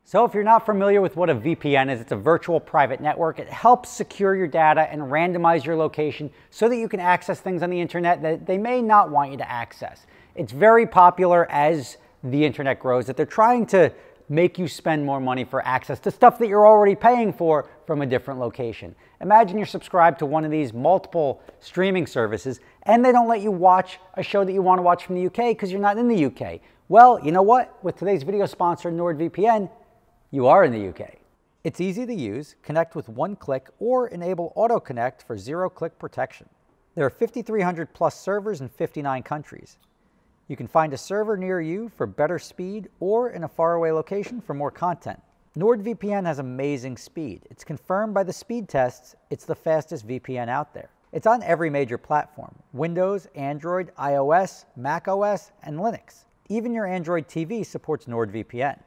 So if you're not familiar with what a VPN is, it's a virtual private network. It helps secure your data and randomize your location so that you can access things on the internet that they may not want you to access. It's very popular as the internet grows, that they're trying to make you spend more money for access to stuff that you're already paying for from a different location. Imagine you're subscribed to one of these multiple streaming services and they don't let you watch a show that you want to watch from the UK because you're not in the UK. Well, you know what? With today's video sponsor, NordVPN, you are in the UK. It's easy to use, connect with one click, or enable auto connect for zero-click protection. There are 5,300 plus servers in 59 countries. You can find a server near you for better speed or in a faraway location for more content. NordVPN has amazing speed. It's confirmed by the speed tests it's the fastest VPN out there. It's on every major platform: Windows, Android, iOS, macOS, and Linux. Even your Android TV supports NordVPN.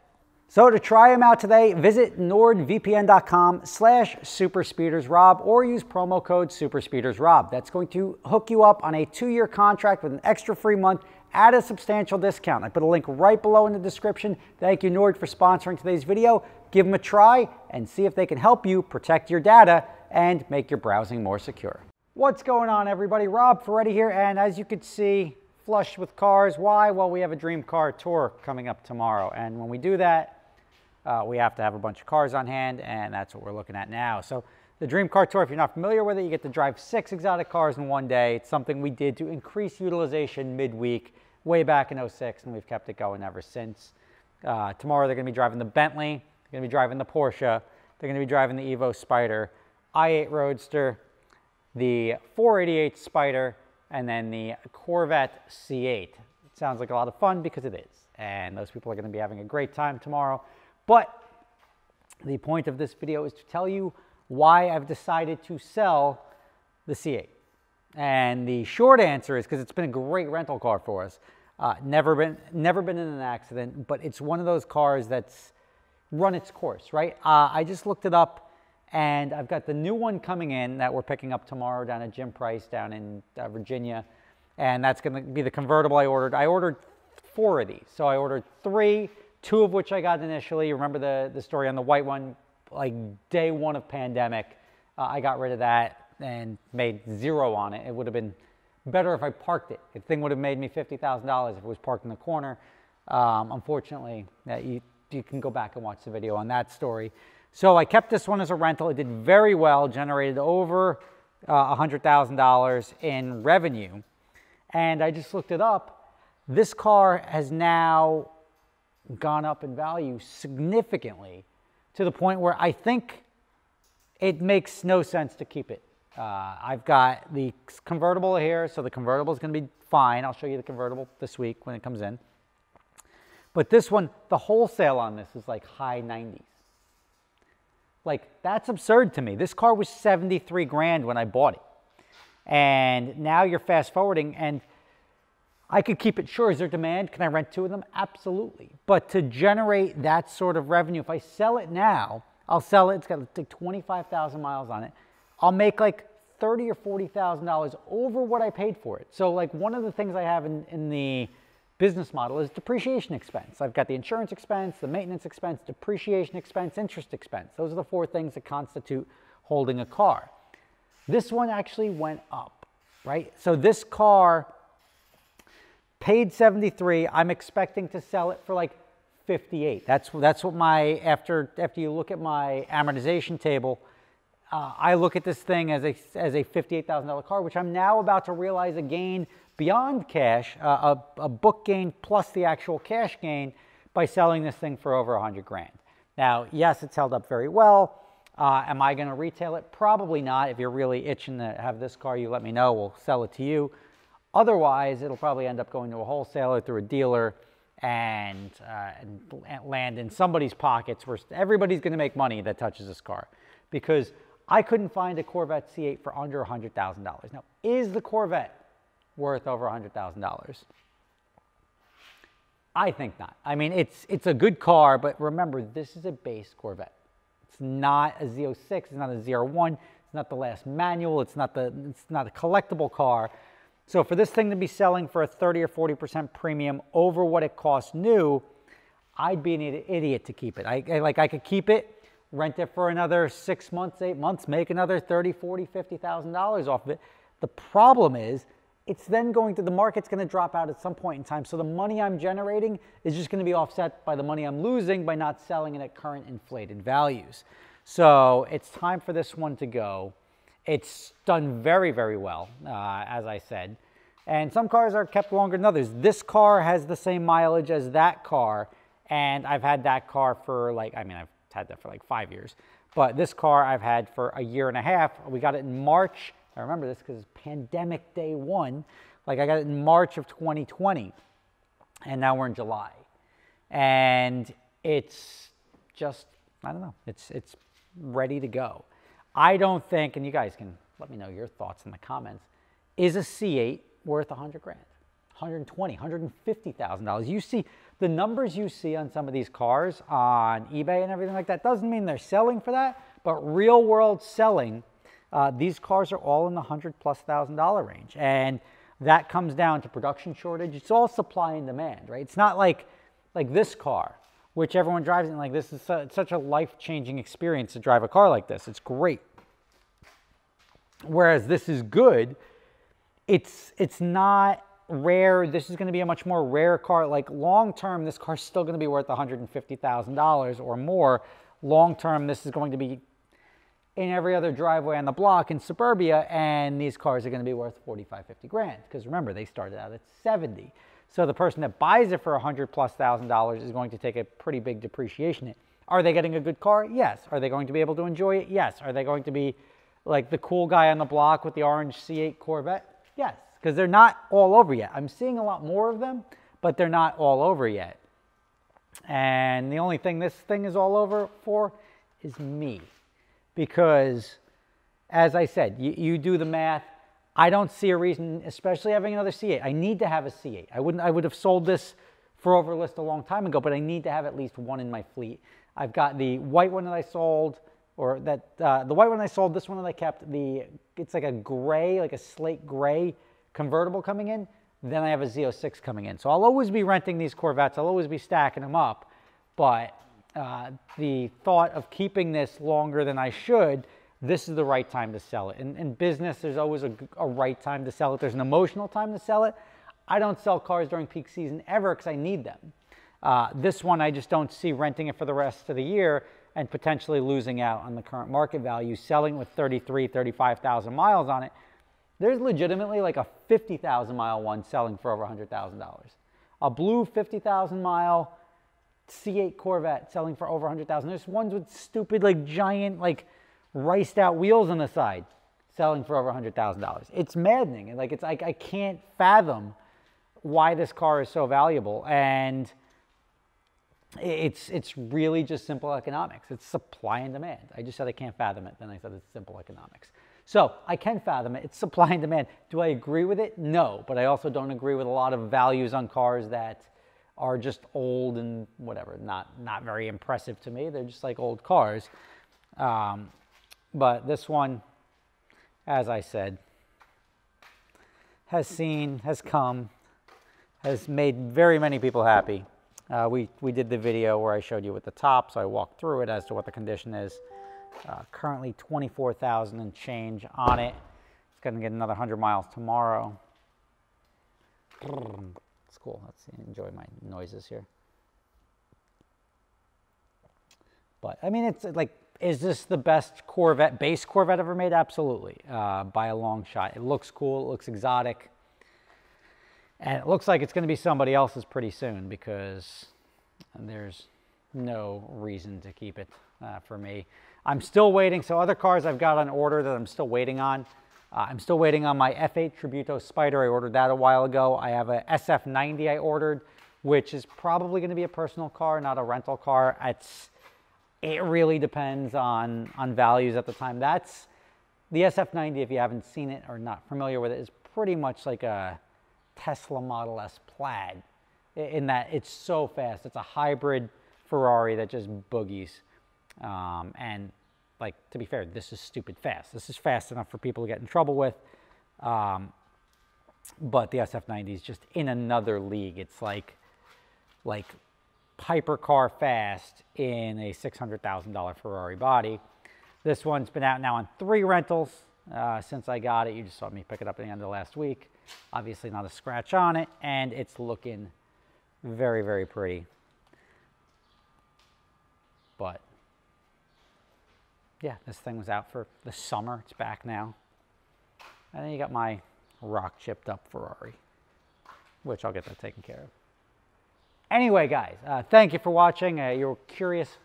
So to try them out today, visit nordvpn.com/superspeedersRob or use promo code superspeedersRob. That's going to hook you up on a 2-year contract with an extra free month at a substantial discount. I put a link right below in the description. Thank you, Nord, for sponsoring today's video. Give them a try and see if they can help you protect your data and make your browsing more secure. What's going on, everybody? Rob Ferretti here, and as you can see, flush with cars. Why? Well, we have a dream car tour coming up tomorrow, and when we do that, we have to have a bunch of cars on hand, and that's what we're looking at now. So the Dream Car Tour, if you're not familiar with it, you get to drive 6 exotic cars in one day. It's something we did to increase utilization midweek way back in '06, and we've kept it going ever since. Tomorrow they're going to be driving the Bentley, they're going to be driving the Porsche, they're going to be driving the Evo Spider, i8 Roadster, the 488 Spider, and then the Corvette C8. It sounds like a lot of fun because it is, and those people are going to be having a great time tomorrow. But the point of this video is to tell you why I've decided to sell the C8. And the short answer is because it's been a great rental car for us. Never been in an accident, but it's one of those cars that's run its course, right? I just looked it up, and I've got the new one coming in that we're picking up tomorrow down at Jim Price down in Virginia, and that's going to be the convertible I ordered. I ordered 4 of these, so I ordered 3. 2 of which I got initially. Remember the story on the white one, like day 1 of pandemic. I got rid of that and made 0 on it. It would have been better if I parked it. The thing would have made me $50,000 if it was parked in the corner. Unfortunately, you can go back and watch the video on that story. So I kept this one as a rental. It did very well, generated over $100,000 in revenue. And I just looked it up. This car has now gone up in value significantly to the point where I think it makes no sense to keep it. I've got the convertible here, so the convertible is going to be fine. I'll show you the convertible this week when it comes in. But this one, the wholesale on this is like high 90s. Like, that's absurd to me. This car was 73 grand when I bought it. And now you're fast forwarding, and I could keep it. Sure, is there demand? Can I rent 2 of them? Absolutely. But to generate that sort of revenue, if I sell it now, I'll sell it. It's got like 25,000 miles on it. I'll make like $30,000 or $40,000 over what I paid for it. So like one of the things I have in the business model is depreciation expense. I've got the insurance expense, the maintenance expense, depreciation expense, interest expense. Those are the 4 things that constitute holding a car. This one actually went up, right? So this car paid 73. I'm expecting to sell it for like 58. That's what my, after you look at my amortization table, I look at this thing as a $58,000 car, which I'm now about to realize a gain beyond cash, a book gain plus the actual cash gain by selling this thing for over 100 grand. Now, yes, it's held up very well. Am I going to retail it? Probably not. If you're really itching to have this car, you let me know. We'll sell it to you. Otherwise, it'll probably end up going to a wholesaler through a dealer and land in somebody's pockets where everybody's going to make money that touches this car. Because I couldn't find a Corvette C8 for under $100,000. Now, is the Corvette worth over $100,000? I think not. I mean, it's a good car, but remember, this is a base Corvette. It's not a Z06, it's not a Z01, it's not the last manual, it's not a collectible car. So for this thing to be selling for a 30 or 40% premium over what it costs new, I'd be an idiot to keep it. I could keep it, rent it for another 6 months, 8 months, make another $30,000, $40,000, $50,000 off of it. The problem is, it's then the market's going to drop out at some point in time. So the money I'm generating is just going to be offset by the money I'm losing by not selling it at current inflated values. So it's time for this one to go. It's done very, very well, as I said. And some cars are kept longer than others. This car has the same mileage as that car. And I've had that car for I've had that for like 5 years. But this car I've had for a year and a half. We got it in March. I remember this because it's pandemic day one. I got it in March of 2020, and now we're in July. And it's just, I don't know, it's ready to go. I don't think, and you guys can let me know your thoughts in the comments, is a C8 worth $100 grand, $120,000, $150,000? You see, the numbers you see on some of these cars on eBay and everything like that doesn't mean they're selling for that, but real world selling, these cars are all in the $100,000+ range, and that comes down to production shortage. It's all supply and demand, right? It's not like this car, which everyone drives in. This is such a life-changing experience to drive a car like this. It's great. Whereas this is good, it's not rare. This is going to be a much more rare car. Long term, this car's still going to be worth $150,000 or more. Long term, this is going to be in every other driveway on the block in suburbia, and these cars are going to be worth 45, 50 grand. Because remember, they started out at 70. So the person that buys it for $100,000+ is going to take a pretty big depreciation hit. Are they getting a good car? Yes. Are they going to be able to enjoy it? Yes. Are they going to be like the cool guy on the block with the orange C8 Corvette? Yes. Because they're not all over yet. I'm seeing a lot more of them, but they're not all over yet. And the only thing this thing is all over for is me. Because, as I said, you do the math. I don't see a reason, especially having another C8. I need to have a C8. I would have sold this for overlist a long time ago, but I need to have at least one in my fleet. I've got the white one that I sold, or the white one I sold, this one that I kept. It's like a gray, like a slate gray convertible coming in. Then I have a Z06 coming in. So I'll always be renting these Corvettes. I'll always be stacking them up. But the thought of keeping this longer than I should, this is the right time to sell it. In business, there's always a right time to sell it. There's an emotional time to sell it. I don't sell cars during peak season ever because I need them. This one, I just don't see renting it for the rest of the year and potentially losing out on the current market value, selling with 33,000, 35,000 miles on it. There's legitimately like a 50,000 mile one selling for over $100,000. A blue 50,000 mile C8 Corvette selling for over $100,000. There's ones with stupid, giant, riced out wheels on the side selling for over $100,000. It's maddening. And I can't fathom why this car is so valuable. And it's really just simple economics. It's supply and demand. I just said I can't fathom it. Then I said it's simple economics. So I can fathom it. It's supply and demand. Do I agree with it? No. But I also don't agree with a lot of values on cars that are just old and whatever, not very impressive to me. They're just like old cars. But this one, as I said, has come, has made very many people happy. We did the video where I showed you with the top, so I walked through it as to what the condition is. Currently 24,000 and change on it. It's going to get another 100 miles tomorrow. It's cool. Let's enjoy my noises here. But I mean, it's is this the best Corvette, base Corvette ever made? Absolutely, by a long shot. It looks cool. It looks exotic. And it looks like it's going to be somebody else's pretty soon because there's no reason to keep it for me. I'm still waiting. So other cars I've got on order that I'm still waiting on. I'm still waiting on my F8 Tributo Spider. I ordered that a while ago. I have a SF90 I ordered, which is probably going to be a personal car, not a rental car. It really depends on values at the time. That's the SF90, if you haven't seen it or not familiar with it, is pretty much like a Tesla Model S Plaid. in that it's so fast. It's a hybrid Ferrari that just boogies. And like, to be fair, this is stupid fast. This is fast enough for people to get in trouble with. But the SF90 is just in another league. It's like hypercar fast in a $600,000 Ferrari body. This one's been out now on 3 rentals since I got it. You just saw me pick it up at the end of last week. Obviously not a scratch on it, and it's looking very, very pretty. But yeah, this thing was out for the summer. It's back now. And then you got my rock chipped up Ferrari, which I'll get that taken care of. Anyway, guys, thank you for watching. You're curious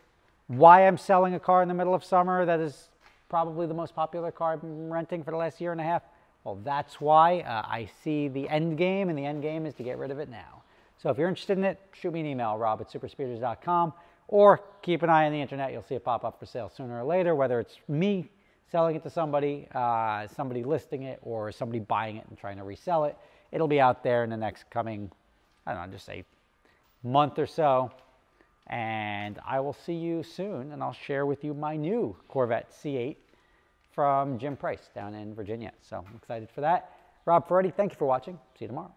why I'm selling a car in the middle of summer that is probably the most popular car I've been renting for the last year and a half. Well, that's why. I see the end game, and the end game is to get rid of it now. So if you're interested in it, shoot me an email, rob@superspeeders.com, or keep an eye on the internet. You'll see it pop up for sale sooner or later, whether it's me selling it to somebody, somebody listing it, or somebody buying it and trying to resell it. It'll be out there in the next coming, I don't know, just say month or so. And I will see you soon, and I'll share with you my new Corvette C8 from Jim Price down in Virginia. So I'm excited for that. Rob Ferretti, thank you for watching. See you tomorrow.